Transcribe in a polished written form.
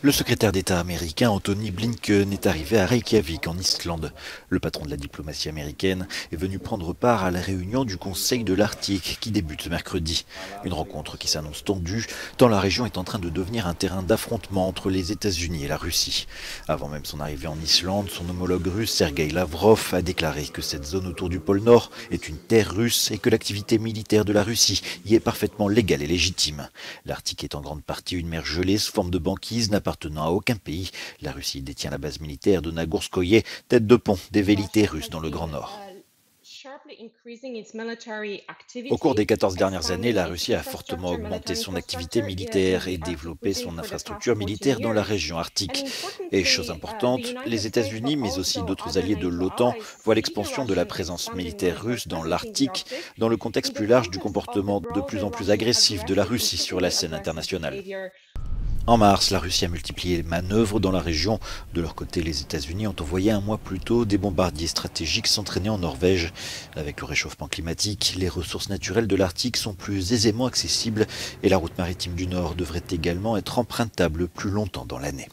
Le secrétaire d'État américain Anthony Blinken est arrivé à Reykjavik en Islande. Le patron de la diplomatie américaine est venu prendre part à la réunion du Conseil de l'Arctique qui débute ce mercredi. Une rencontre qui s'annonce tendue tant la région est en train de devenir un terrain d'affrontement entre les États-Unis et la Russie. Avant même son arrivée en Islande, son homologue russe Sergei Lavrov a déclaré que cette zone autour du pôle Nord est une terre russe et que l'activité militaire de la Russie y est parfaitement légale et légitime. L'Arctique est en grande partie une mer gelée sous forme de banquise n'appartenant à aucun pays. La Russie détient la base militaire de Nagorskoye, tête de pont des velléités russes dans le Grand Nord. Au cours des 14 dernières années, la Russie a fortement augmenté son activité militaire et développé son infrastructure militaire dans la région arctique. Et chose importante, les États-Unis, mais aussi d'autres alliés de l'OTAN, voient l'expansion de la présence militaire russe dans l'Arctique dans le contexte plus large du comportement de plus en plus agressif de la Russie sur la scène internationale. En mars, la Russie a multiplié les manœuvres dans la région. De leur côté, les États-Unis ont envoyé un mois plus tôt des bombardiers stratégiques s'entraîner en Norvège. Avec le réchauffement climatique, les ressources naturelles de l'Arctique sont plus aisément accessibles et la route maritime du Nord devrait également être empruntable plus longtemps dans l'année.